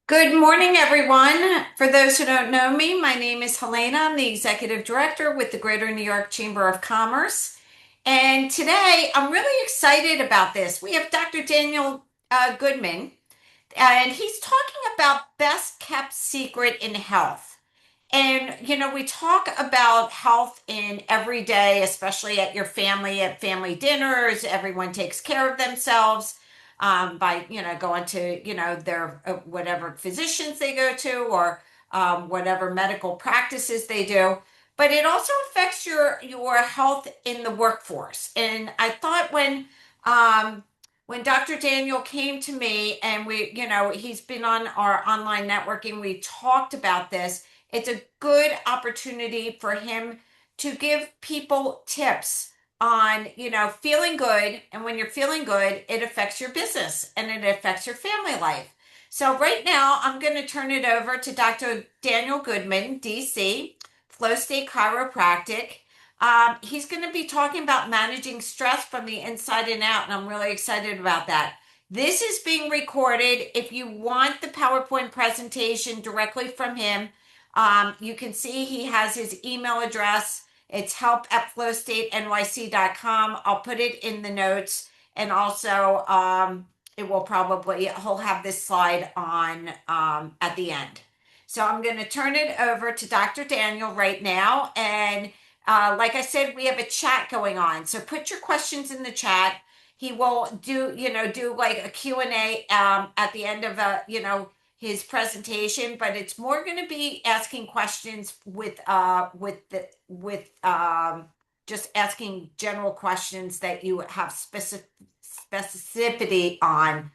Good morning, everyone. For those who don't know me, my name is Helena. I'm the Executive Director with the Greater New York Chamber of Commerce. And today I'm really excited about this. We have Dr. Daniel Goodman, and he's talking about best kept secret in health. We talk about health in every day, especially at your family, at family dinners. Everyone takes care of themselves by, going to, their whatever physicians they go to or whatever medical practices they do. But it also affects your health in the workforce. And I thought when Dr. Daniel came to me and he's been on our online networking, we talked about this. It's a good opportunity for him to give people tips on, feeling good. And when you're feeling good, it affects your business and it affects your family life. So right now, I'm going to turn it over to Dr. Daniel Goodman, DC, Flow State Chiropractic. He's going to be talking about managing stress from the inside and out, and I'm really excited about that. This is being recorded. If you want the PowerPoint presentation directly from him, you can see he has his email address. It's help@flowstatenyc.com. I'll put it in the notes. And also, he'll have this slide on at the end. So I'm going to turn it over to Dr. Daniel right now. And like I said, we have a chat going on. So put your questions in the chat. He will do like a Q&A at the end of his presentation, but it's more going to be asking questions with just asking general questions that you have specificity on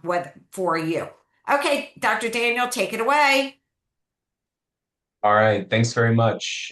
what for you. Okay, Dr. Daniel, take it away. All right, thanks very much.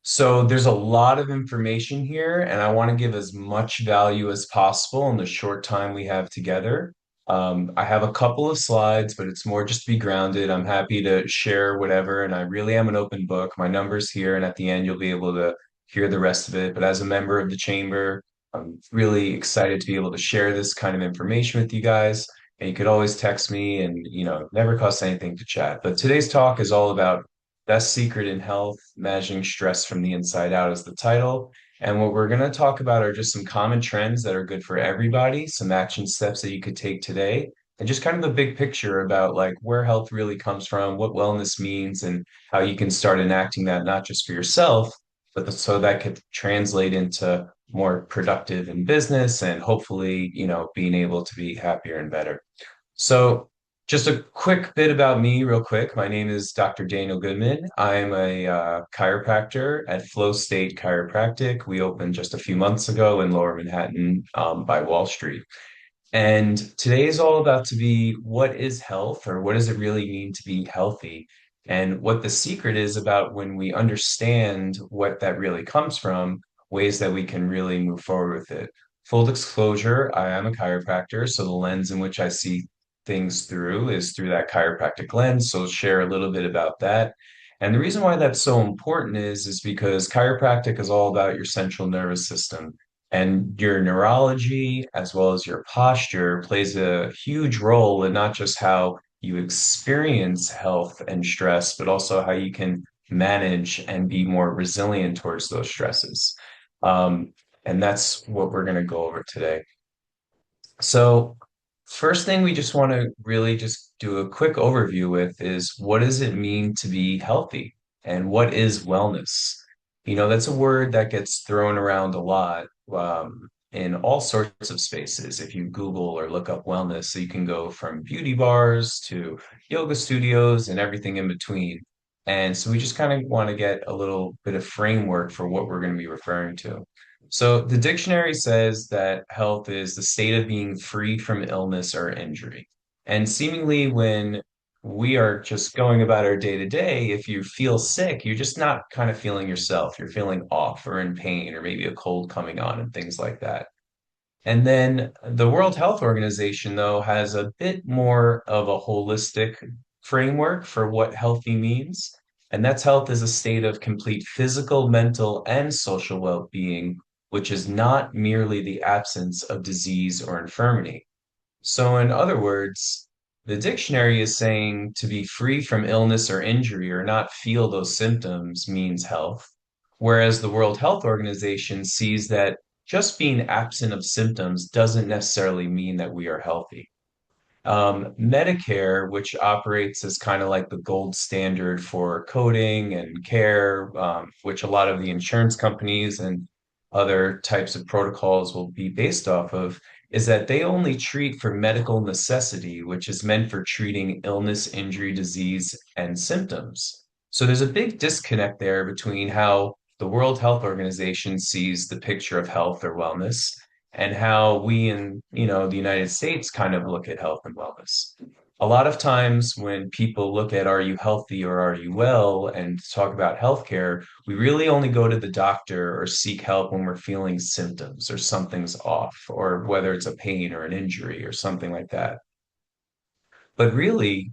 So there's a lot of information here, and I want to give as much value as possible in the short time we have together. I have a couple of slides, but it's more just to be grounded. I'm happy to share whatever, and I really am an open book. My number's here, and at the end, you'll be able to hear the rest of it. But as a member of the chamber, I'm really excited to be able to share this kind of information with you guys. And you could always text me, and it never costs anything to chat. But today's talk is all about Best Secret in Health, Managing Stress from the Inside Out is the title. And what we're going to talk about are just some common trends that are good for everybody, some action steps that you could take today, and just kind of a big picture about like where health really comes from, what wellness means, and how you can start enacting that not just for yourself, but so that could translate into more productive in business and hopefully, being able to be happier and better. So, just a quick bit about me, real quick. My name is Dr. Daniel Goodman. I'm a chiropractor at Flow State Chiropractic. We opened just a few months ago in Lower Manhattan by Wall Street. And today is all about to be what is health or what does it really mean to be healthy? And what the secret is about when we understand what that really comes from, ways that we can really move forward with it. Full disclosure, I am a chiropractor, so the lens in which I see things through is through that chiropractic lens. So I'll share a little bit about that. And the reason why that's so important is because chiropractic is all about your central nervous system. And your neurology, as well as your posture, plays a huge role in not just how you experience health and stress, but also how you can manage and be more resilient towards those stresses. Um, and that's what we're going to go over today. So, first thing we just want to really just do a quick overview with is what does it mean to be healthy and what is wellness? That's a word that gets thrown around a lot in all sorts of spaces. If you Google or look up wellness, so you can go from beauty bars to yoga studios and everything in between. And so we just kind of want to get a little bit of framework for what we're going to be referring to. So the dictionary says that health is the state of being free from illness or injury. And seemingly, when we are just going about our day to day, if you feel sick, you're just not kind of feeling yourself. You're feeling off or in pain or maybe a cold coming on and things like that. And then the World Health Organization, though, has a bit more of a holistic framework for what healthy means. And that's health is a state of complete physical, mental, and social well-being, which is not merely the absence of disease or infirmity. So, in other words, The dictionary is saying to be free from illness or injury or not feel those symptoms means health, whereas the World Health Organization sees that just being absent of symptoms doesn't necessarily mean that we are healthy. Medicare, which operates as kind of like the gold standard for coding and care, which a lot of the insurance companies and other types of protocols will be based off of, is that they only treat for medical necessity, which is meant for treating illness, injury, disease, and symptoms. So there's a big disconnect there between how the World Health Organization sees the picture of health or wellness and how we in, the United States kind of look at health and wellness. A lot of times when people look at are you healthy or are you well and talk about healthcare, we really only go to the doctor or seek help when we're feeling symptoms or something's off, or whether it's a pain or an injury or something like that. But really,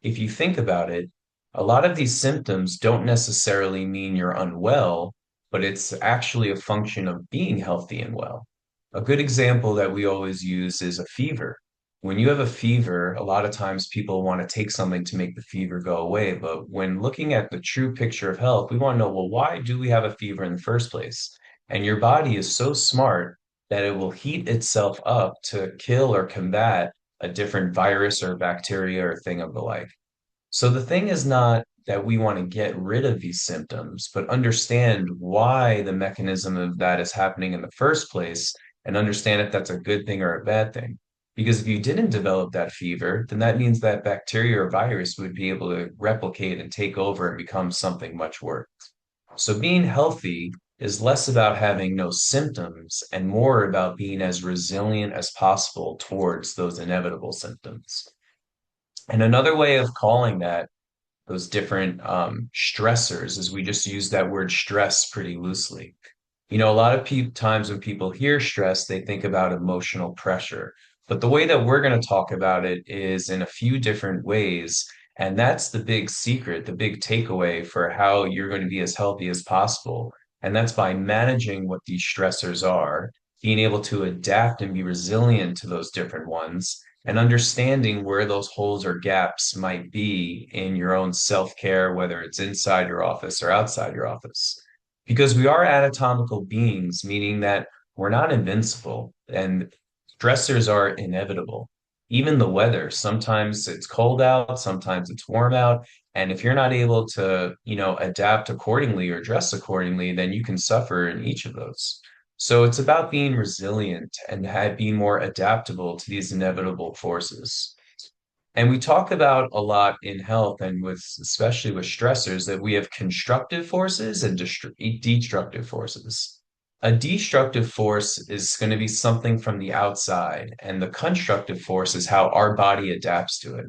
if you think about it, a lot of these symptoms don't necessarily mean you're unwell, but it's actually a function of being healthy and well. A good example that we always use is a fever. When you have a fever, a lot of times people want to take something to make the fever go away. But when looking at the true picture of health, we want to know, well, why do we have a fever in the first place? And your body is so smart that it will heat itself up to kill or combat a different virus or bacteria or thing of the like. So the thing is not that we want to get rid of these symptoms, but understand why the mechanism of that is happening in the first place and understand if that's a good thing or a bad thing. Because if you didn't develop that fever, then that means that bacteria or virus would be able to replicate and take over and become something much worse. So being healthy is less about having no symptoms and more about being as resilient as possible towards those inevitable symptoms. And another way of calling that those different stressors is we just use that word stress pretty loosely. A lot of times when people hear stress, they think about emotional pressure. But the way that we're going to talk about it is in a few different ways. And that's the big secret, the big takeaway for how you're going to be as healthy as possible. And that's by managing what these stressors are, being able to adapt and be resilient to those different ones, and understanding where those holes or gaps might be in your own self-care, whether it's inside your office or outside your office. Because we are anatomical beings, meaning that we're not invincible and stressors are inevitable. Even the weather, sometimes it's cold out, sometimes it's warm out. And if you're not able to, adapt accordingly or dress accordingly, then you can suffer in each of those. So it's about being resilient and being more adaptable to these inevitable forces. And we talk about a lot in health and with especially with stressors that we have constructive forces and destructive forces. A destructive force is going to be something from the outside, and the constructive force is how our body adapts to it.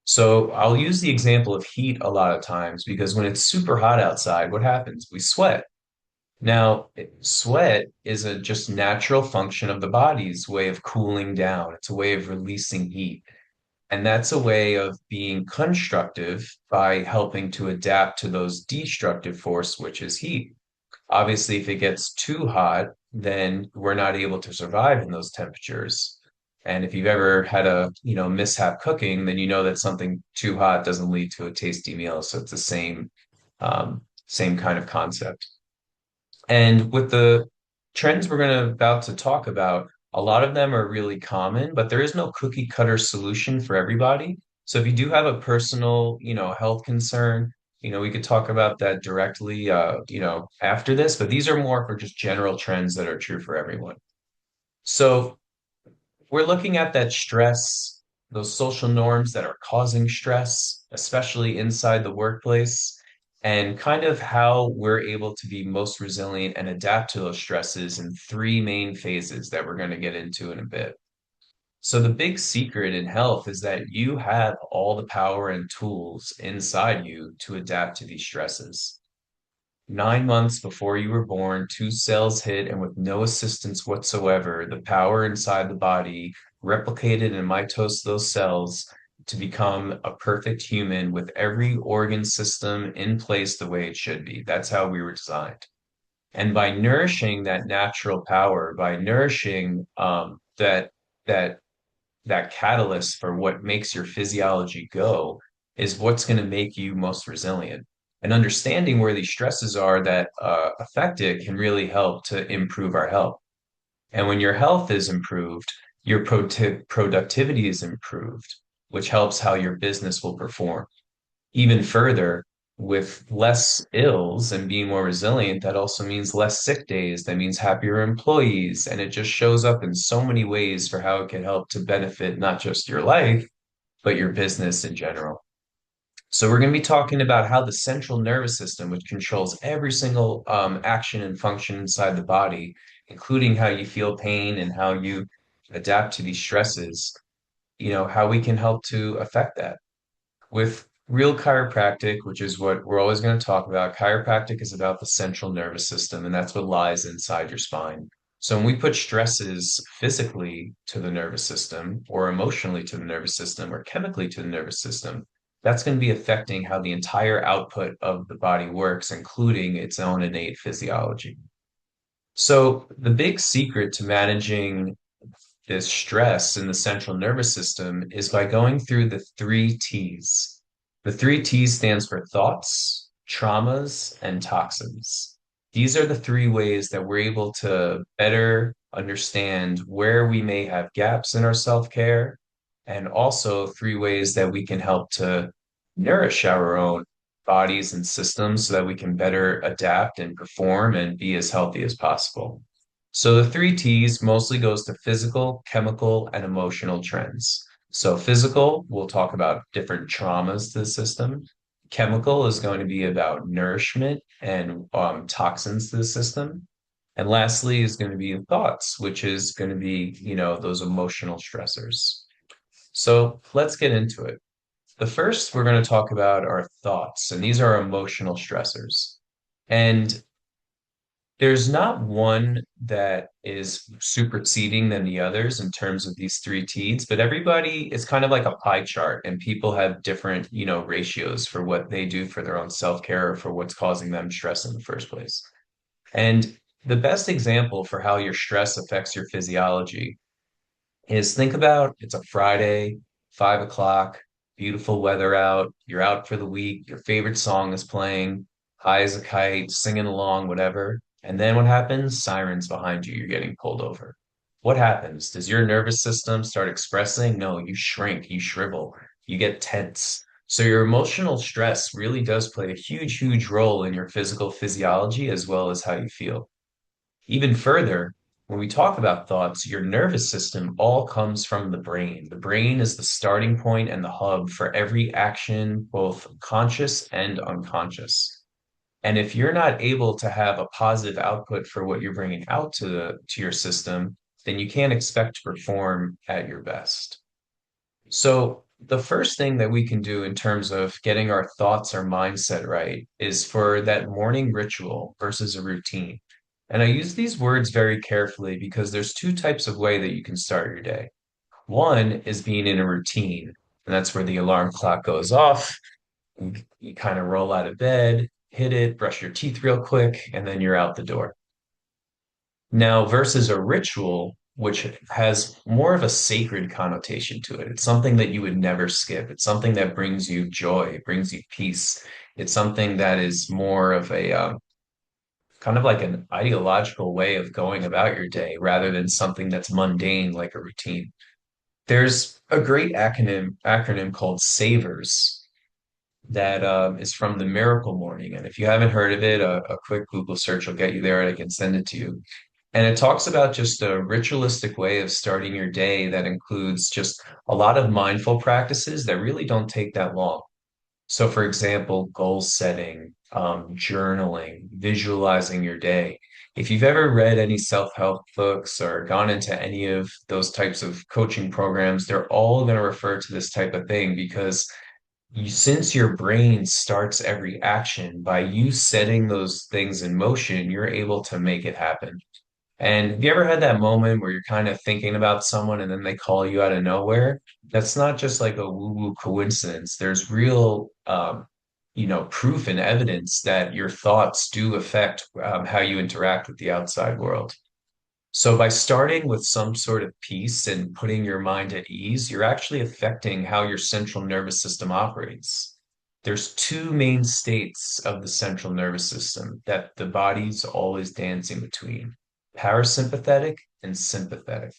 So I'll use the example of heat a lot of times because when it's super hot outside, what happens? We sweat. Now, sweat is a just natural function of the body's way of cooling down. It's a way of releasing heat. And that's a way of being constructive by helping to adapt to those destructive force, which is heat. Obviously, if it gets too hot, then we're not able to survive in those temperatures. And if you've ever had a, mishap cooking, then you know that something too hot doesn't lead to a tasty meal. So it's the same kind of concept. And with the trends we're going to about to talk about, a lot of them are really common, but there is no cookie cutter solution for everybody. So if you do have a personal, health concern, we could talk about that directly, after this, but these are more for just general trends that are true for everyone. So we're looking at that stress, those social norms that are causing stress, especially inside the workplace, and kind of how we're able to be most resilient and adapt to those stresses in three main phases that we're going to get into in a bit. So, the big secret in health is that you have all the power and tools inside you to adapt to these stresses. 9 months before you were born, two cells hit, and with no assistance whatsoever, the power inside the body replicated and mitosed those cells to become a perfect human with every organ system in place the way it should be. That's how we were designed. And by nourishing that natural power, by nourishing that that catalyst for what makes your physiology go is what's going to make you most resilient. And understanding where these stresses are that affect it can really help to improve our health. And when your health is improved, your productivity is improved, which helps how your business will perform. Even further, with less ills and being more resilient, that also means less sick days. That means happier employees. And it just shows up in so many ways for how it can help to benefit not just your life, but your business in general. So we're going to be talking about how the central nervous system, which controls every single action and function inside the body, including how you feel pain and how you adapt to these stresses, how we can help to affect that. With real chiropractic, which is what we're always going to talk about, chiropractic is about the central nervous system, and that's what lies inside your spine. So when we put stresses physically to the nervous system, or emotionally to the nervous system, or chemically to the nervous system, that's going to be affecting how the entire output of the body works, including its own innate physiology. So the big secret to managing this stress in the central nervous system is by going through the three T's. The three T's stands for thoughts, traumas, and toxins. These are the three ways that we're able to better understand where we may have gaps in our self-care, and also three ways that we can help to nourish our own bodies and systems so that we can better adapt and perform and be as healthy as possible. So the three T's mostly goes to physical, chemical, and emotional trends. So physical, we'll talk about different traumas to the system. Chemical is going to be about nourishment and toxins to the system. And lastly is going to be thoughts, which is going to be, those emotional stressors. So let's get into it. The first we're going to talk about are thoughts, and these are emotional stressors. And there's not one that is superseding than the others in terms of these three T's, but everybody is kind of like a pie chart, and people have different, ratios for what they do for their own self-care or for what's causing them stress in the first place. And the best example for how your stress affects your physiology is think about it's a Friday, 5 o'clock, beautiful weather out, you're out for the week, your favorite song is playing, high as a kite, singing along, whatever. And then what happens? Sirens behind you, you're getting pulled over. What happens? Does your nervous system start expressing? No, you shrink, you shrivel, you get tense. So your emotional stress really does play a huge, huge role in your physical physiology as well as how you feel. Even further, when we talk about thoughts, your nervous system all comes from the brain. The brain is the starting point and the hub for every action, both conscious and unconscious. And if you're not able to have a positive output for what you're bringing out to your system, then you can't expect to perform at your best. So the first thing that we can do in terms of getting our thoughts, our mindset right, is for that morning ritual versus a routine. And I use these words very carefully because there's two types of way that you can start your day. One is being in a routine, and that's where the alarm clock goes off. You kind of roll out of bed, hit it, brush your teeth real quick, and then you're out the door. Now, versus a ritual, which has more of a sacred connotation to it. It's something that you would never skip. It's something that brings you joy, brings you peace. It's something that is more of a kind of like an ideological way of going about your day rather than something that's mundane like a routine. There's a great acronym called SAVERS that is from the Miracle Morning. And if you haven't heard of it, a quick Google search will get you there and I can send it to you. And it talks about just a ritualistic way of starting your day that includes just a lot of mindful practices that really don't take that long. So, for example, goal setting, journaling, visualizing your day. If you've ever read any self-help books or gone into any of those types of coaching programs, they're all going to refer to this type of thing because since your brain starts every action by you setting those things in motion, you're able to make it happen. And have you ever had that moment where you're kind of thinking about someone and then they call you out of nowhere? That's not just like a woo-woo coincidence. There's real, proof and evidence that your thoughts do affect how you interact with the outside world. So by starting with some sort of peace and putting your mind at ease, you're actually affecting how your central nervous system operates. There's two main states of the central nervous system that the body's always dancing between, parasympathetic and sympathetic.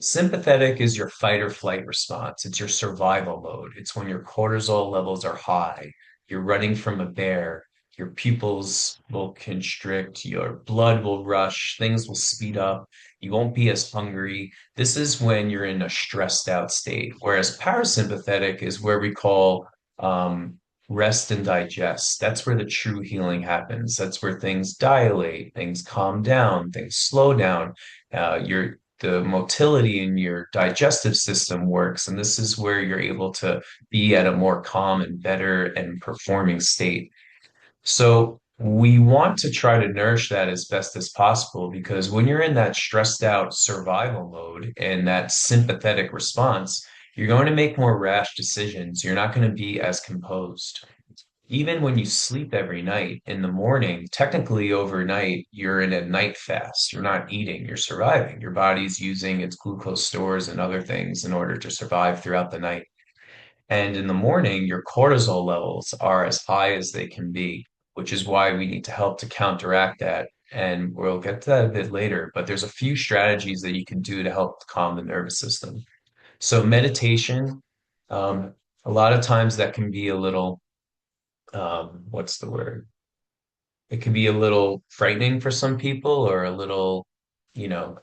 Sympathetic is your fight or flight response. It's your survival mode. It's when your cortisol levels are high. You're running from a bear. Your pupils will constrict. Your blood will rush. Things will speed up. You won't be as hungry. This is when you're in a stressed out state. Whereas parasympathetic is where we call um, rest and digest. That's where the true healing happens. That's where things dilate, things calm down, things slow down. Your the motility in your digestive system works. And this is where you're able to be at a more calm and better and performing state. So we want to try to nourish that as best as possible because when you're in that stressed out survival mode and that sympathetic response, you're going to make more rash decisions. You're not going to be as composed. Even when you sleep every night in the morning, technically overnight, you're in a night fast. You're not eating, you're surviving. Your body's using its glucose stores and other things in order to survive throughout the night. And in the morning, your cortisol levels are as high as they can be, which is why we need to help to counteract that. And we'll get to that a bit later, but there's a few strategies that you can do to help calm the nervous system. So meditation, um, a lot of times that can be a little what's the word? It can be a little frightening for some people or a little,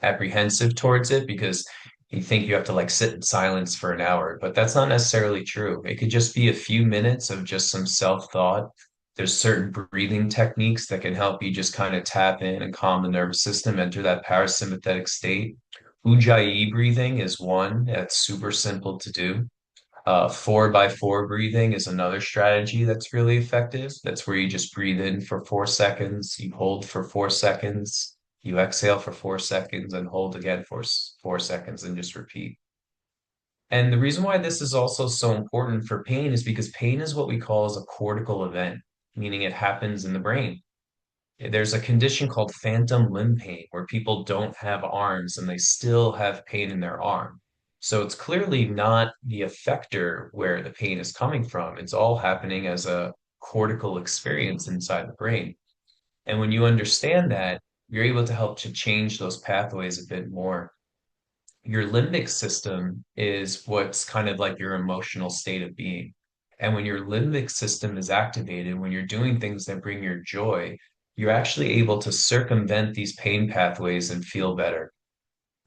apprehensive towards it because you think you have to like sit in silence for an hour, but that's not necessarily true. It could just be a few minutes of just some self-thought. There's certain breathing techniques that can help you just kind of tap in and calm the nervous system, enter that parasympathetic state. Ujjayi breathing is one that's super simple to do. 4x4 breathing is another strategy that's really effective. That's where you just breathe in for 4 seconds, you hold for 4 seconds, you exhale for 4 seconds, and hold again for 4 seconds, and just repeat. And the reason why this is also so important for pain is because pain is what we call as a cortical event, meaning it happens in the brain. There's a condition called phantom limb pain where people don't have arms and they still have pain in their arm. So it's clearly not the effector where the pain is coming from. It's all happening as a cortical experience inside the brain. And when you understand that, you're able to help to change those pathways a bit more. Your limbic system is what's kind of like your emotional state of being. And when your limbic system is activated, when you're doing things that bring your joy, you're actually able to circumvent these pain pathways and feel better.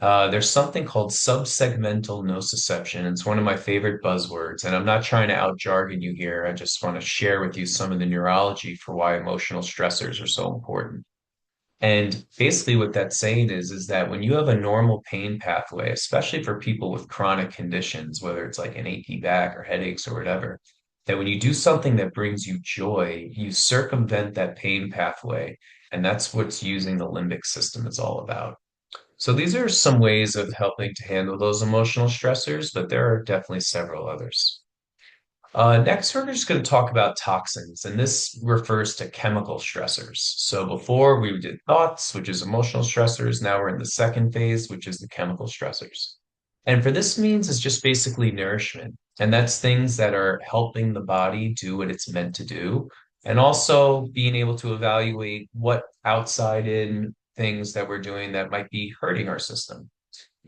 There's something called subsegmental nociception. It's one of my favorite buzzwords, and I'm not trying to out jargon you here. I just want to share with you some of the neurology for why emotional stressors are so important. And basically what that's saying is that when you have a normal pain pathway, especially for people with chronic conditions, whether it's like an achy back or headaches or whatever, that when you do something that brings you joy, you circumvent that pain pathway. And that's what's using the limbic system is all about. So these are some ways of helping to handle those emotional stressors, but there are definitely several others. Next, we're just going to talk about toxins, and this refers to chemical stressors. So before we did thoughts, which is emotional stressors. Now we're in the second phase, which is the chemical stressors. And for this means it's just basically nourishment. And that's things that are helping the body do what it's meant to do. And also being able to evaluate what outside in things that we're doing that might be hurting our system.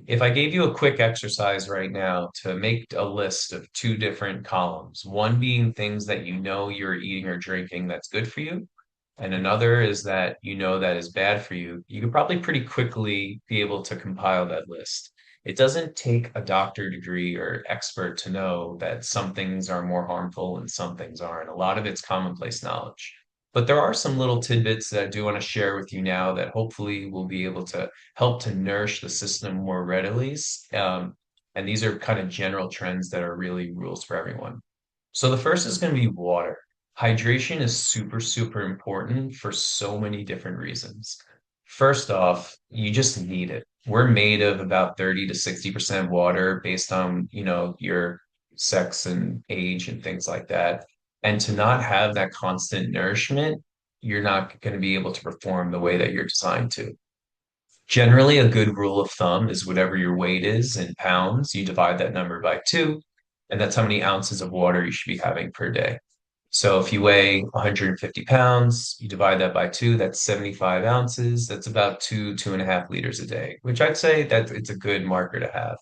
If I gave you a quick exercise right now to make a list of two different columns, one being things that you know you're eating or drinking that's good for you, and another is that you know that is bad for you could probably pretty quickly be able to compile that list. It doesn't take a doctor degree or expert to know that some things are more harmful and some things aren't. A lot of it's commonplace knowledge. But there are some little tidbits that I do want to share with you now that hopefully will be able to help to nourish the system more readily. And these are kind of general trends that are really rules for everyone. So the first is going to be water. Hydration is super, super important for so many different reasons. First off, you just need it. We're made of about 30 to 60% water based on, your sex and age and things like that. And to not have that constant nourishment, you're not going to be able to perform the way that you're designed to. Generally, a good rule of thumb is whatever your weight is in pounds, you divide that number by two, and that's how many ounces of water you should be having per day. So if you weigh 150 pounds, you divide that by two, that's 75 ounces. That's about 2.5 liters a day, which I'd say that it's a good marker to have.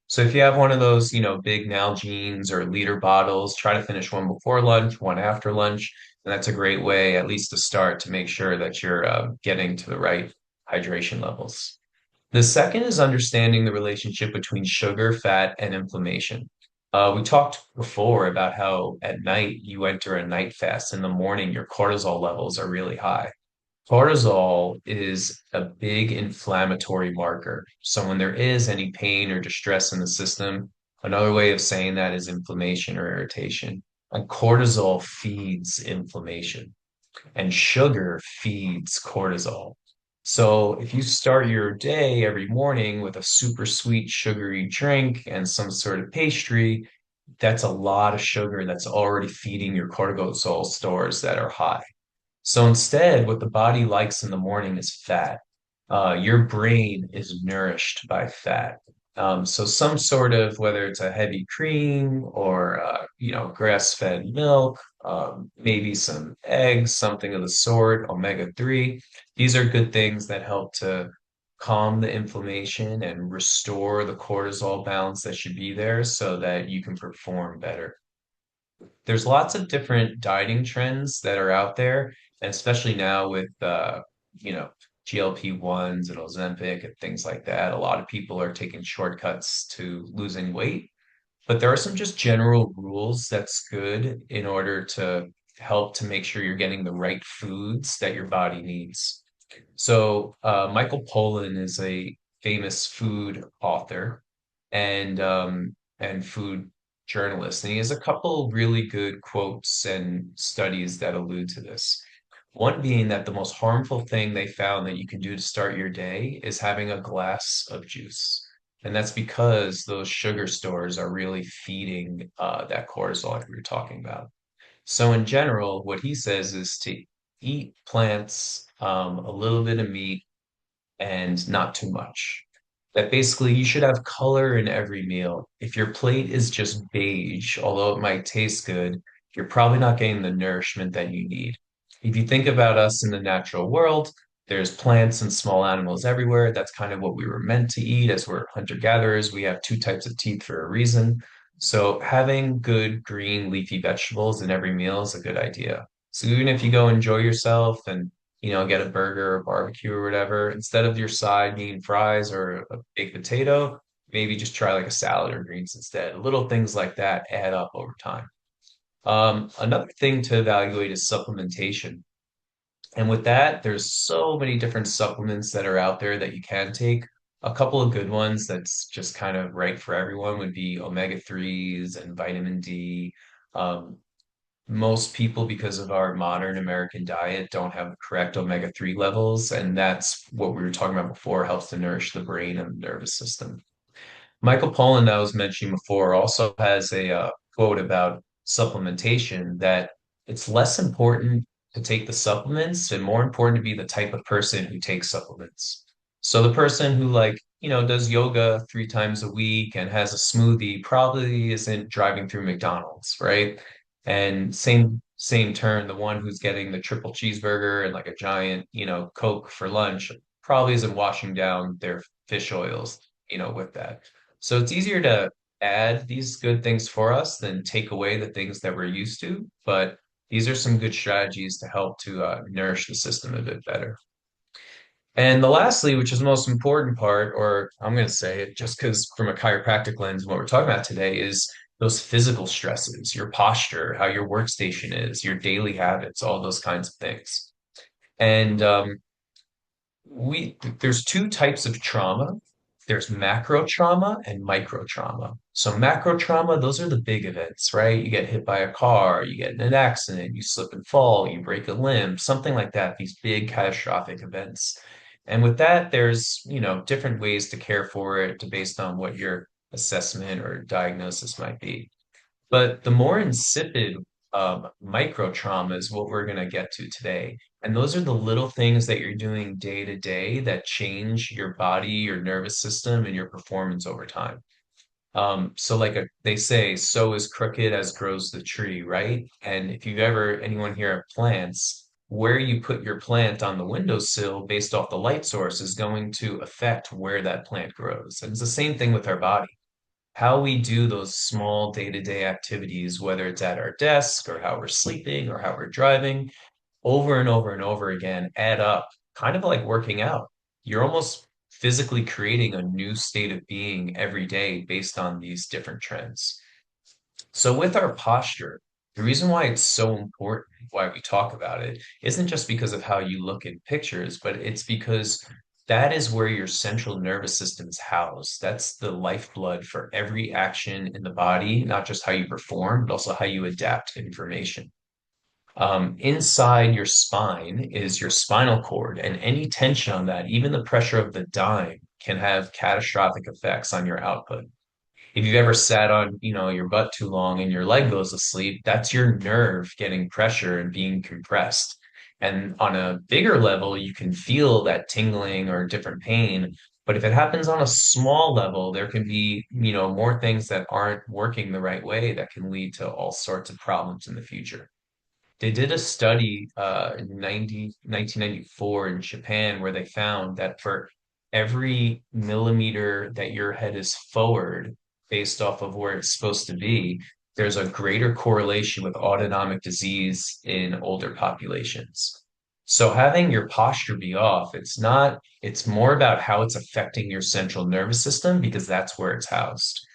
So if you have one of those, big Nalgene's or liter bottles, try to finish one before lunch, one after lunch. And that's a great way, at least to start, to make sure that you're getting to the right hydration levels. The second is understanding the relationship between sugar, fat, and inflammation. We talked before about how at night you enter a night fast. In the morning, your cortisol levels are really high. Cortisol is a big inflammatory marker. So when there is any pain or distress in the system, another way of saying that is inflammation or irritation. And cortisol feeds inflammation and sugar feeds cortisol. So if you start your day every morning with a super sweet sugary drink and some sort of pastry, that's a lot of sugar that's already feeding your cortisol stores that are high. So instead, what the body likes in the morning is fat. Your brain is nourished by fat. So some sort of, whether it's a heavy cream or grass-fed milk, maybe some eggs, something of the sort, omega-3. These are good things that help to calm the inflammation and restore the cortisol balance that should be there so that you can perform better. There's lots of different dieting trends that are out there, and especially now with you know, GLP-1s and Ozempic and things like that. A lot of people are taking shortcuts to losing weight, but there are some just general rules that's good in order to help to make sure you're getting the right foods that your body needs. So, Michael Pollan is a famous food author and food journalist, and he has a couple really good quotes and studies that allude to this. One being that the most harmful thing they found that you can do to start your day is having a glass of juice. And that's because those sugar stores are really feeding that cortisol like we were talking about. So in general, what he says is to eat plants, a little bit of meat, and not too much. That basically you should have color in every meal. If your plate is just beige, although it might taste good, you're probably not getting the nourishment that you need. If you think about us in the natural world, there's plants and small animals everywhere. That's kind of what we were meant to eat as we're hunter-gatherers. We have two types of teeth for a reason. So having good green leafy vegetables in every meal is a good idea. So even if you go enjoy yourself and get a burger or barbecue or whatever, instead of your side being fries or a baked potato, maybe just try like a salad or greens instead. Little things like that add up over time. Another thing to evaluate is supplementation. And with that, there's so many different supplements that are out there that you can take. A couple of good ones that's just kind of right for everyone would be omega-3s and vitamin D. Um, Most people, because of our modern American diet, don't have the correct omega-3 levels, and that's what we were talking about before, helps to nourish the brain and the nervous system. Michael Pollan, that I was mentioning before, also has a quote about supplementation that it's less important to take the supplements and more important to be the type of person who takes supplements. So the person who does yoga 3 times a week and has a smoothie probably isn't driving through McDonald's, right? And same turn, the one who's getting the triple cheeseburger and like a giant, Coke for lunch probably isn't washing down their fish oils, with that. So it's easier to add these good things for us than take away the things that we're used to. But these are some good strategies to help to nourish the system a bit better. And the lastly, which is the most important part, or I'm going to say it just because from a chiropractic lens, what we're talking about today is those physical stresses, your posture, how your workstation is, your daily habits, all those kinds of things. And there's two types of trauma. There's macro trauma and micro trauma. So macro trauma, those are the big events, right? You get hit by a car, you get in an accident, you slip and fall, you break a limb, something like that, these big catastrophic events. And with that, there's, different ways to care for it based on what your assessment or diagnosis might be. But the more insipid micro trauma is what we're going to get to today. And those are the little things that you're doing day to day that change your body, your nervous system, and your performance over time. So they say, so is crooked as grows the tree, right? And if you've ever, anyone here have plants, where you put your plant on the windowsill based off the light source is going to affect where that plant grows. And it's the same thing with our body. How we do those small day-to-day activities, whether it's at our desk or how we're sleeping or how we're driving, over and over and over again add up, kind of like working out. You're almost physically creating a new state of being every day based on these different trends. So, with our posture, the reason why it's so important, why we talk about it, isn't just because of how you look in pictures, but it's because that is where your central nervous system is housed. That's the lifeblood for every action in the body, not just how you perform, but also how you adapt to information. Inside your spine is your spinal cord, and any tension on that, even the pressure of the dime, can have catastrophic effects on your output. If you've ever sat on, your butt too long and your leg goes asleep, that's your nerve getting pressure and being compressed. And on a bigger level, you can feel that tingling or different pain. But if it happens on a small level, there can be, more things that aren't working the right way that can lead to all sorts of problems in the future. They did a study in 1994 in Japan where they found that for every millimeter that your head is forward based off of where it's supposed to be, there's a greater correlation with autonomic disease in older populations. So having your posture be off, it's more about how it's affecting your central nervous system because that's where it's housed.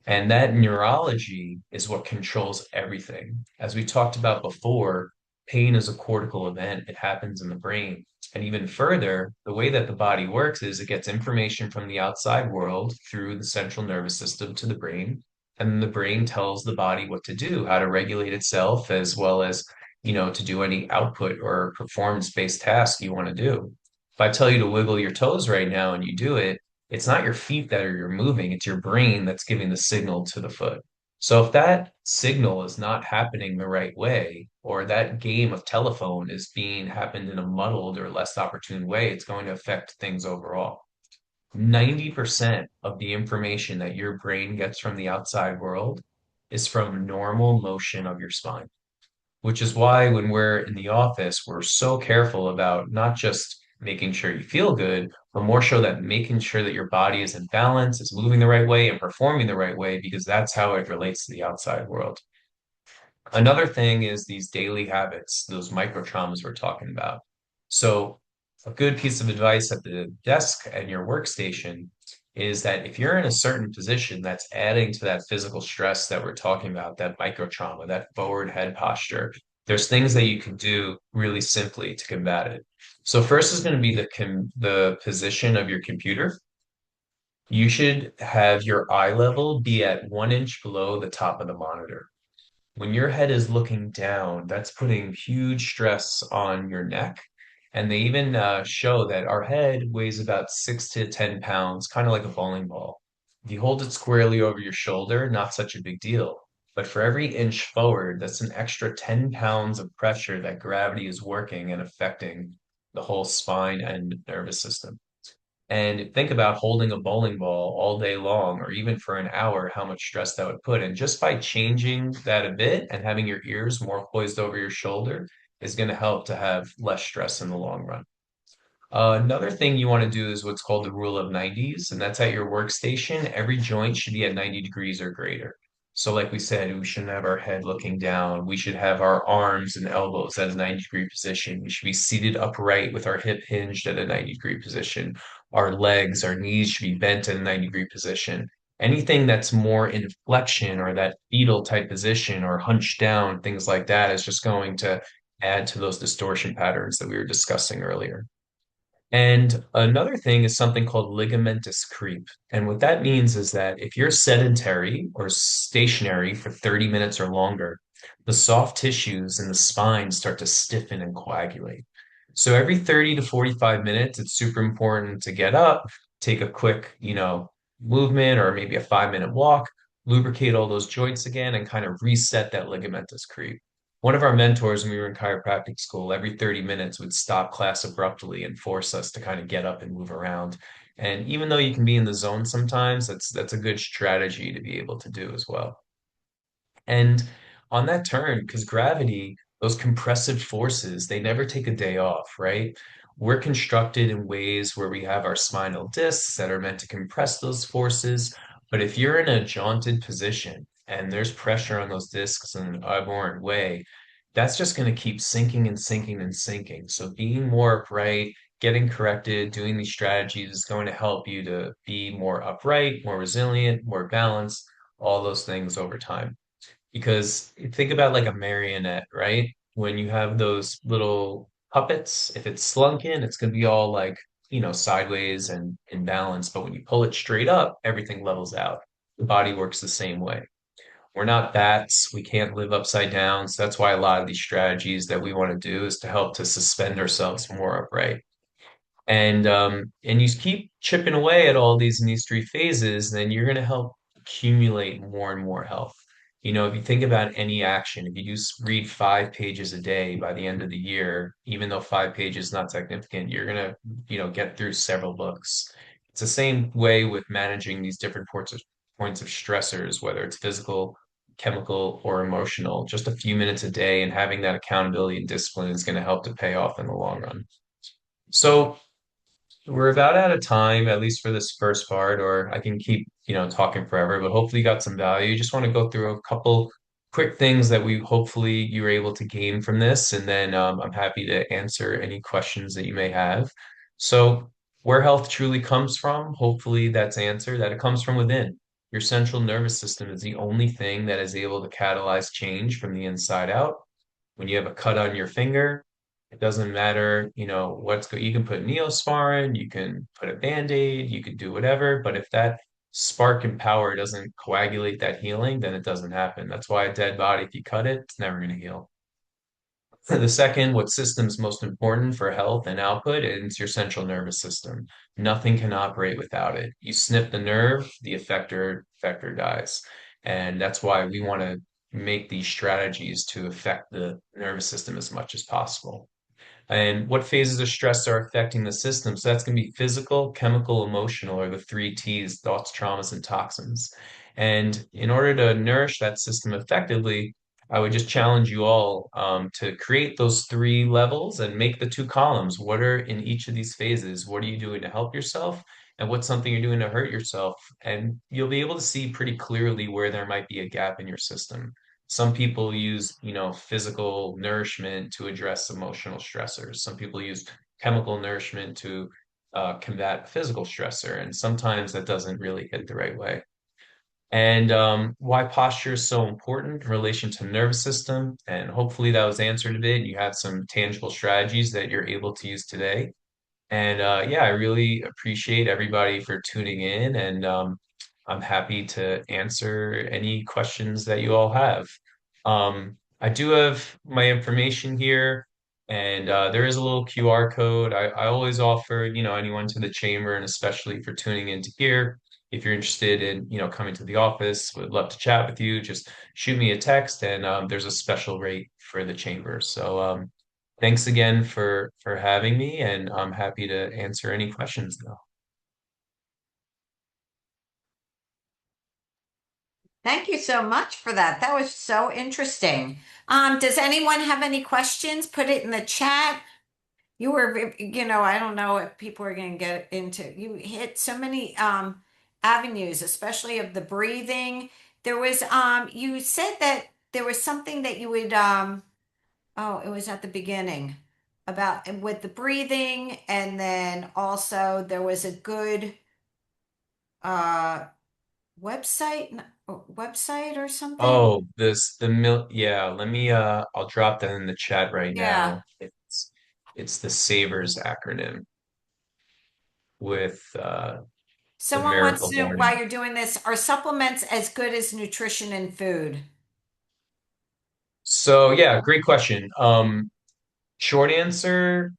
And that neurology is what controls everything. As we talked about before, pain is a cortical event. It happens in the brain. And even further, the way that the body works is it gets information from the outside world through the central nervous system to the brain. And then the brain tells the body what to do, how to regulate itself, as well as, to do any output or performance-based task you want to do. If I tell you to wiggle your toes right now and you do it, it's not your feet that are you're moving, it's your brain that's giving the signal to the foot. So if that signal is not happening the right way, or that game of telephone is being happened in a muddled or less opportune way, it's going to affect things overall. 90% of the information that your brain gets from the outside world is from normal motion of your spine, which is why when we're in the office, we're so careful about not just making sure you feel good, but more so that making sure that your body is in balance, is moving the right way, and performing the right way, because that's how it relates to the outside world. Another thing is these daily habits, those micro traumas we're talking about. So, a good piece of advice at the desk and your workstation is that if you're in a certain position that's adding to that physical stress that we're talking about, that micro trauma, that forward head posture, there's things that you can do really simply to combat it. So first is going to be the position of your computer. You should have your eye level be at 1 inch below the top of the monitor. When your head is looking down, that's putting huge stress on your neck. And they even show that our head weighs about 6 to 10 pounds, kind of like a bowling ball. If you hold it squarely over your shoulder, not such a big deal. But for every inch forward, that's an extra 10 pounds of pressure that gravity is working and affecting the whole spine and nervous system. And think about holding a bowling ball all day long, or even for an hour, how much stress that would put. And just by changing that a bit and having your ears more poised over your shoulder is going to help to have less stress in the long run. Another thing you want to do is what's called the rule of 90s, and that's at your workstation. Every joint should be at 90 degrees or greater. So, like we said, we shouldn't have our head looking down. We should have our arms and elbows at a 90-degree position. We should be seated upright with our hip hinged at a 90-degree position. Our legs, our knees should be bent at a 90-degree position. Anything that's more in flexion or that fetal type position or hunched down, things like that, is just going to add to those distortion patterns that we were discussing earlier. And another thing is something called ligamentous creep. And what that means is that if you're sedentary or stationary for 30 minutes or longer, the soft tissues in the spine start to stiffen and coagulate. So every 30 to 45 minutes, it's super important to get up, take a quick, movement or maybe a 5-minute walk, lubricate all those joints again, and kind of reset that ligamentous creep. One of our mentors when we were in chiropractic school, every 30 minutes would stop class abruptly and force us to kind of get up and move around. And even though you can be in the zone sometimes, that's a good strategy to be able to do as well. And on that turn, because gravity, those compressive forces, they never take a day off, right? We're constructed in ways where we have our spinal discs that are meant to compress those forces. But if you're in a jaunted position and there's pressure on those discs in an abhorrent way, that's just going to keep sinking and sinking and sinking. So being more upright, getting corrected, doing these strategies is going to help you to be more upright, more resilient, more balanced, all those things over time. Because think about like a marionette, right? When you have those little puppets, if it's slunken, it's going to be all like, sideways and imbalanced. But when you pull it straight up, everything levels out. The body works the same way. We're not bats. We can't live upside down. So that's why a lot of these strategies that we want to do is to help to suspend ourselves more upright. And you keep chipping away at all these in these three phases, then you're going to help accumulate more and more health. If you think about any action, if you just read 5 pages a day by the end of the year, even though 5 pages is not significant, you're going to, get through several books. It's the same way with managing these different points of stressors, whether it's physical, chemical, or emotional. Just a few minutes a day and having that accountability and discipline is going to help to pay off in the long run. So we're about out of time, at least for this first part, or I can keep, talking forever, but hopefully you got some value. Just want to go through a couple quick things that we hopefully you were able to gain from this, and then I'm happy to answer any questions that you may have. So, where health truly comes from, hopefully that's answered, that it comes from within. Your central nervous system is the only thing that is able to catalyze change from the inside out. When you have a cut on your finger, it doesn't matter, you can put Neosporin, you can put a Band-Aid, you can do whatever, but if that spark and power doesn't coagulate that healing, then it doesn't happen. That's why a dead body, if you cut it, it's never going to heal. The second, what system's most important for health and output is your central nervous system. Nothing can operate without it. You snip the nerve, the effector dies. And that's why we want to make these strategies to affect the nervous system as much as possible. And what phases of stress are affecting the system? So that's going to be physical, chemical, emotional, or the three T's, thoughts, traumas, and toxins. And in order to nourish that system effectively, I would just challenge you all to create those three levels and make the two columns. What are in each of these phases? What are you doing to help yourself? And what's something you're doing to hurt yourself? And you'll be able to see pretty clearly where there might be a gap in your system. Some people use, physical nourishment to address emotional stressors. Some people use chemical nourishment to combat physical stressor, and sometimes that doesn't really hit the right way. And why posture is so important in relation to nervous system, and hopefully that was answered a bit. You have some tangible strategies that you're able to use today. And yeah, I really appreciate everybody for tuning in, and I'm happy to answer any questions that you all have. I do have my information here, and there is a little QR code. I always offer, anyone to the chamber, and especially for tuning into here. If you're interested in, coming to the office, would love to chat with you. Just shoot me a text, and there's a special rate for the chamber. So thanks again for having me, and I'm happy to answer any questions now. Thank you so much for that. That was so interesting. Does anyone have any questions? Put it in the chat. I don't know if people are going to get into, you hit so many avenues, especially of the breathing. You said that there was something that you would, oh, it was at the beginning about with the breathing, and then also there was a good uh website website or something. Oh, yeah, I'll drop that in the chat right Yeah. now. It's the SAVERS acronym with the Someone wants miracle to know while morning. you're doing this, are supplements as good as nutrition and food? So yeah, great question. Short answer,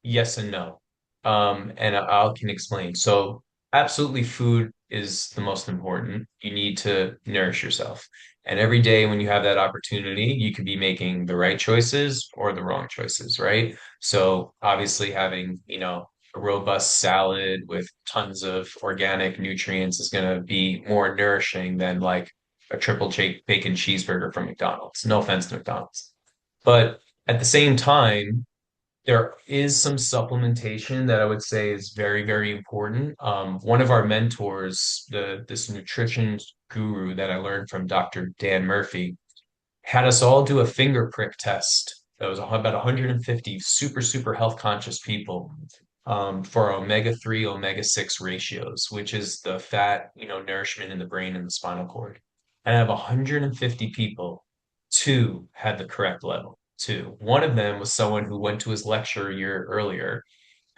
yes and no. And I can explain. So absolutely food is the most important. You need to nourish yourself. And every day when you have that opportunity, you could be making the right choices or the wrong choices, right? So obviously having, a robust salad with tons of organic nutrients is going to be more nourishing than like a bacon cheeseburger from McDonald's. No offense to McDonald's. But at the same time, there is some supplementation that I would say is very, very important. One of our mentors, this nutrition guru that I learned from Dr. Dan Murphy, had us all do a finger prick test. That was about 150 super, super health conscious people for omega-3, omega-6 ratios, which is the fat, nourishment in the brain and the spinal cord. And out of 150 people, two had the correct level. Two. One of them was someone who went to his lecture a year earlier,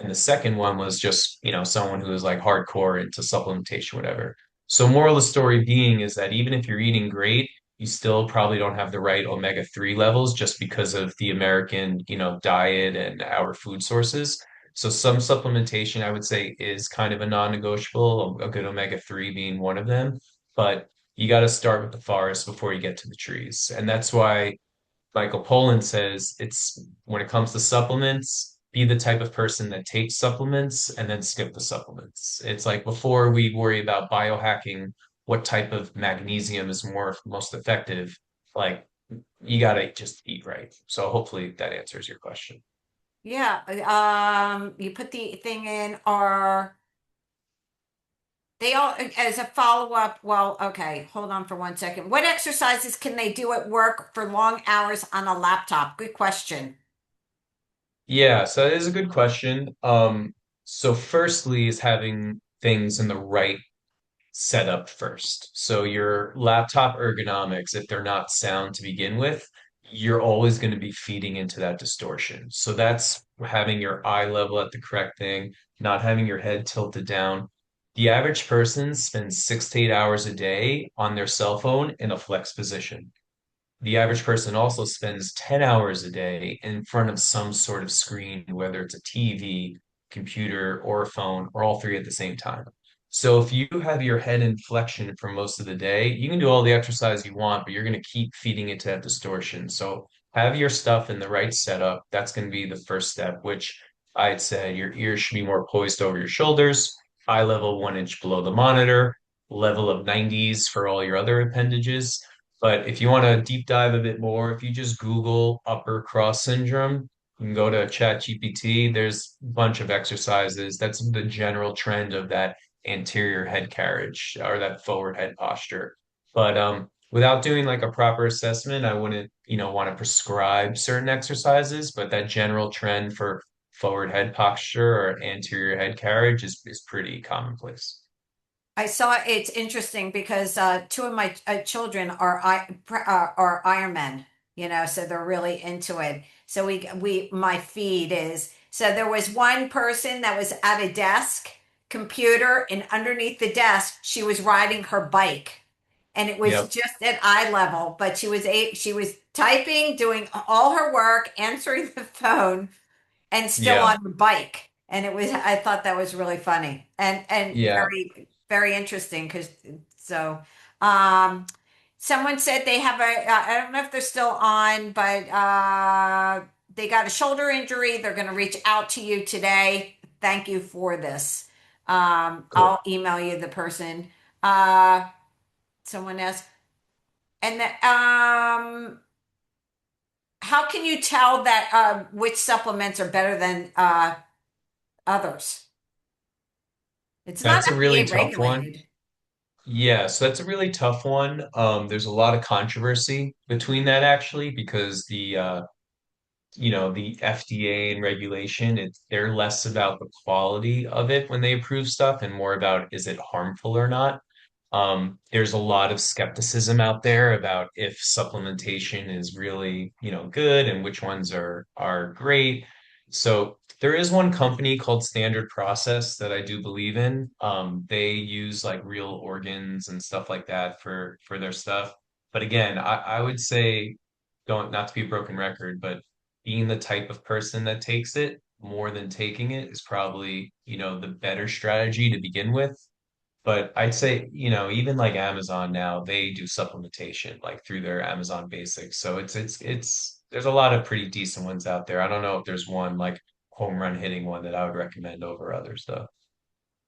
and the second one was just, someone who was like hardcore into supplementation, whatever. So moral of the story being is that even if you're eating great, you still probably don't have the right omega-3 levels just because of the American, diet and our food sources. So some supplementation, I would say, is kind of a non-negotiable, a good omega-3 being one of them. But you got to start with the forest before you get to the trees. And that's why Michael Pollan says it's when it comes to supplements, be the type of person that takes supplements and then skip the supplements. It's like before we worry about biohacking, what type of magnesium is most effective, like you gotta just eat right. So hopefully that answers your question. Yeah, you put the thing in, are they all as a follow-up? Well, okay, hold on for 1 second. What exercises can they do at work for long hours on a laptop? Good question. Yeah, so that is a good question. So firstly is having things in the right set up first. So your laptop ergonomics, if they're not sound to begin with, you're always going to be feeding into that distortion. So that's having your eye level at the correct thing, not having your head tilted down. The average person spends 6 to 8 hours a day on their cell phone in a flex position. The average person also spends 10 hours a day in front of some sort of screen, whether it's a TV, computer, or a phone, or all three at the same time. So if you have your head in flexion for most of the day, you can do all the exercise you want, but you're going to keep feeding into that distortion. So have your stuff in the right setup. That's going to be the first step, which I'd say your ears should be more poised over your shoulders, eye level 1 inch below the monitor, level of 90s for all your other appendages. But if you want to deep dive a bit more, if you just Google upper cross syndrome, you can go to ChatGPT. There's a bunch of exercises. That's the general trend of that anterior head carriage or that forward head posture. But without doing like a proper assessment, I wouldn't, want to prescribe certain exercises. But that general trend for forward head posture or anterior head carriage is pretty commonplace. I saw it's interesting because two of my children are Ironmen, so they're really into it. So we my feed is so there was one person that was at a desk computer, and underneath the desk she was riding her bike, and it was Yep. just at eye level, but she was typing, doing all her work, answering the phone, and still Yeah. on the bike. And I thought that was really funny and Yeah. very, very interesting because so, um, someone said they have I don't know if they're still on, but, they got a shoulder injury. They're going to reach out to you today. Thank you for this. Cool. I'll email you the person. Uh, someone else. And that, how can you tell that, which supplements are better than, others? It's not That's a really FDA tough one. regulated. Yeah, so that's a really tough one. There's a lot of controversy between that actually because the FDA and regulation, they're less about the quality of it when they approve stuff and more about is it harmful or not. There's a lot of skepticism out there about if supplementation is really, good and which ones are great. So there is one company called Standard Process that I do believe in. They use like real organs and stuff like that for their stuff. But again, I would say don't not to be a broken record, but being the type of person that takes it more than taking it is probably, the better strategy to begin with. But I'd say, even like Amazon now, they do supplementation like through their Amazon Basics. So there's a lot of pretty decent ones out there. I don't know if there's one like home run hitting one that I would recommend over others though.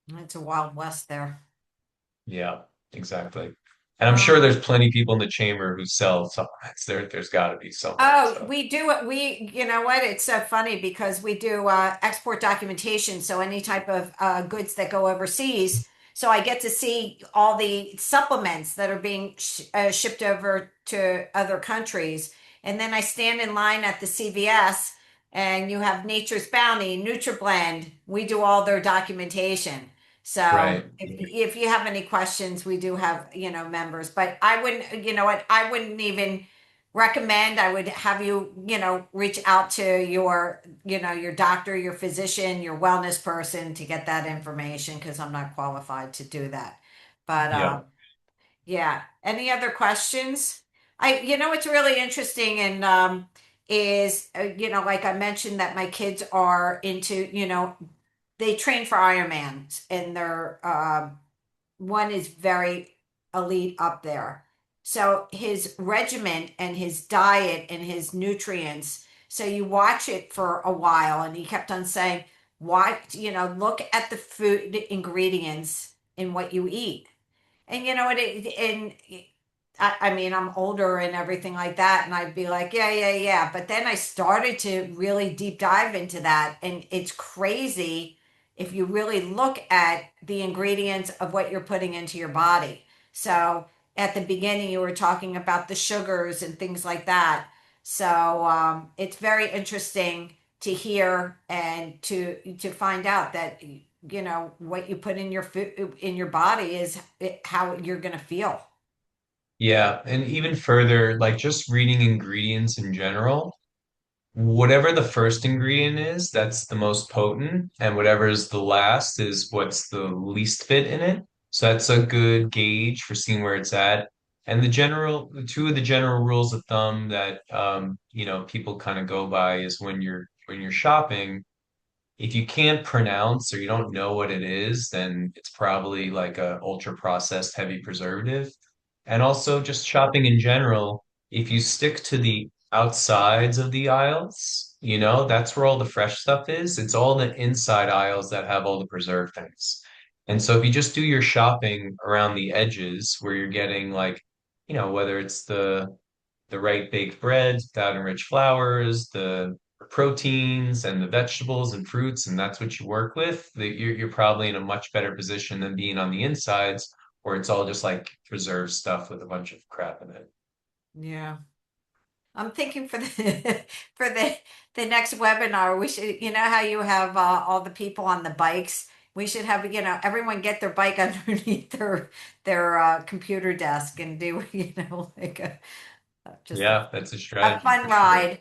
It's a wild west there. Yeah, exactly. And I'm sure Um, there's plenty of people in the chamber who sell supplements. There's got to be somewhere. Oh, So we do it. You know what? It's so funny because we do export documentation. So any type of goods that go overseas. So I get to see all the supplements that are being shipped over to other countries. And then I stand in line at the CVS and you have Nature's Bounty, NutriBlend. We do all their documentation. So right. if you have any questions, we do have, members, but I wouldn't, you know what? I wouldn't even recommend. I would have you, reach out to your, your doctor, your physician, your wellness person to get that information because I'm not qualified to do that. But Yeah. yeah. Any other questions? What's really interesting and is, like I mentioned that my kids are into, they train for Ironmans and they're one is very elite up there. So his regimen and his diet and his nutrients. So you watch it for a while, and he kept on saying, "Why, look at the food ingredients in what you eat." And I mean, I'm older and everything like that, and I'd be like, yeah, yeah, yeah. But then I started to really deep dive into that, and it's crazy if you really look at the ingredients of what you're putting into your body. So at the beginning, you were talking about the sugars and things like that. So it's very interesting to hear and to find out that what you put in your food in your body is how you're going to feel. Yeah. And even further, like just reading ingredients in general, whatever the first ingredient is, that's the most potent, and whatever is the last is what's the least fit in it. So that's a good gauge for seeing where it's at. And the two of the general rules of thumb that people kind of go by is when you're shopping, if you can't pronounce or you don't know what it is, then it's probably like a ultra processed heavy preservative. And also just shopping in general, if you stick to the outsides of the aisles, that's where all the fresh stuff is. It's all the inside aisles that have all the preserved things. And so if you just do your shopping around the edges where you're getting like, whether it's the right baked breads without enriched flours, the proteins and the vegetables and fruits, and that's what you work with, that you're probably in a much better position than being on the insides where it's all just like preserved stuff with a bunch of crap in it. Yeah. I'm thinking for the for the next webinar, we should, how you have all the people on the bikes. We should have, everyone get their bike underneath their computer desk and do, like just Yeah, that's a a strategy fun for sure.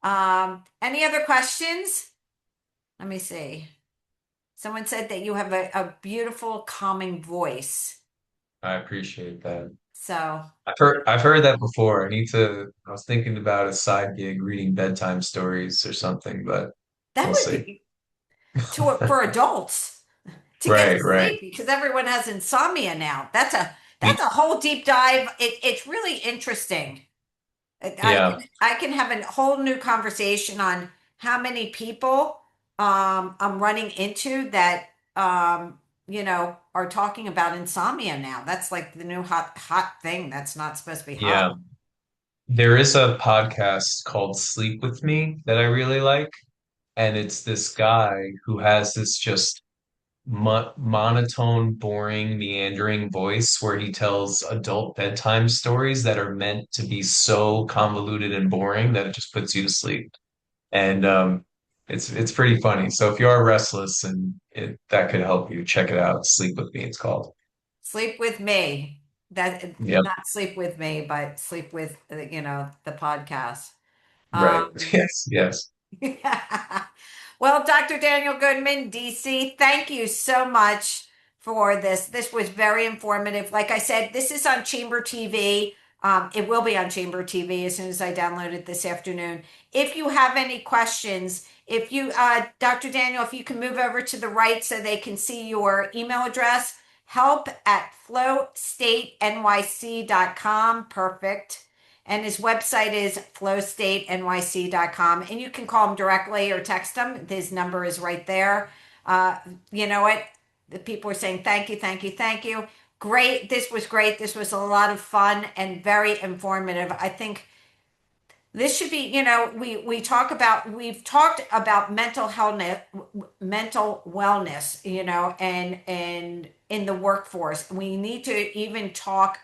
ride. Any other questions? Let me see. Someone said that you have a beautiful, calming voice. I appreciate that. So I've heard that before. I was thinking about a side gig reading bedtime stories or something, but that we'll would see. be for adults to get to Right, right. sleep because everyone has insomnia now. That's a whole deep dive. It's really interesting. Yeah. I can have a whole new conversation on how many people I'm running into that are talking about insomnia now. That's like the new hot thing. That's not supposed to be hot. Yeah. There is a podcast called Sleep With Me that I really like. And it's this guy who has this just monotone, boring, meandering voice where he tells adult bedtime stories that are meant to be so convoluted and boring that it just puts you to sleep. And it's pretty funny. So if you are restless and that could help you, check it out. Sleep With Me, it's called. Sleep with me. That Yep. not sleep with me, but sleep with the podcast. Right. Um, Yes. Yes. well, Dr. Daniel Goodman, DC, thank you so much for this. This was very informative. Like I said, this is on Chamber TV. It will be on Chamber TV as soon as I download it this afternoon. If you have any questions, Dr. Daniel, if you can move over to the right so they can see your email address, help@flowstatenyc.com. Perfect. And his website is flowstatenyc.com. And you can call him directly or text him. His number is right there. You know what? The people are saying thank you, thank you, thank you. Great. This was great. This was a lot of fun and very informative. I think this should be, we've talked about mental health, mental wellness, and in the workforce. We need to even talk,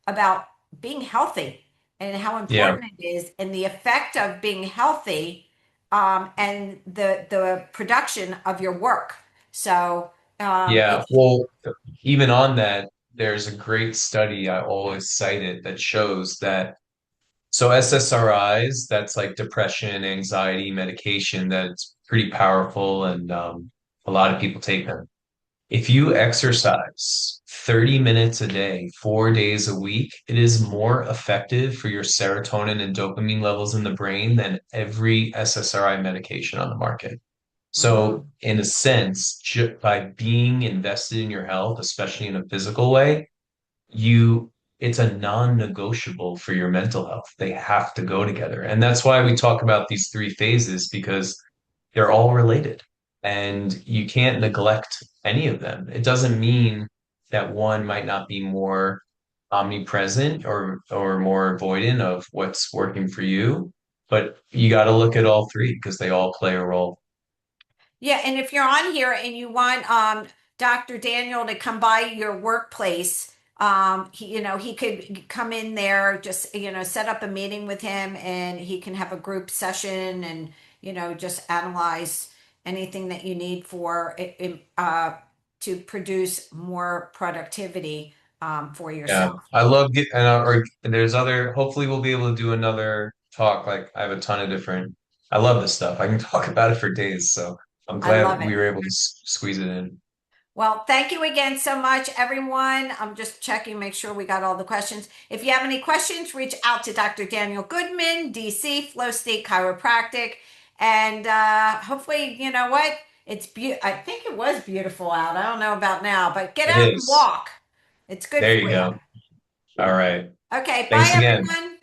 about being healthy and how Yeah. important it is and the effect of being healthy, and the production of your work. So, Yeah. it's Well, even on that, there's a great study I always cite it that shows that so SSRIs, that's like depression, anxiety medication that's pretty powerful and a lot of people take them. If you exercise 30 minutes a day, 4 days a week, it is more effective for your serotonin and dopamine levels in the brain than every SSRI medication on the market. mm, So, in a sense, by being invested in your health, especially in a physical way, you it's a non-negotiable for your mental health. They have to go together. And that's why we talk about these three phases because they're all related and you can't neglect any of them. It doesn't mean that one might not be more omnipresent or more avoidant of what's working for you, but you got to look at all three because they all play a role. yeah, and if you're on here and you want Dr. Daniel to come by your workplace, he could come in there, just set up a meeting with him, and he can have a group session and just analyze anything that you need for to produce more productivity for Yeah, yourself. I love get and there's other. Hopefully, we'll be able to do another talk. Like I have a ton of different. I love this stuff. I can talk about it for days. So I'm I glad love we it. were able to squeeze it in. Well, thank you again so much, everyone. I'm just checking, make sure we got all the questions. If you have any questions, reach out to Dr. Daniel Goodman, DC, Flow State Chiropractic. And hopefully, you know what? I think it was beautiful out. I don't know about now, but get It out and is. walk. It's good There for you you. go. All right. Okay, bye, Thanks again. everyone.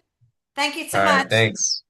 Thank you All so right. much. Thanks.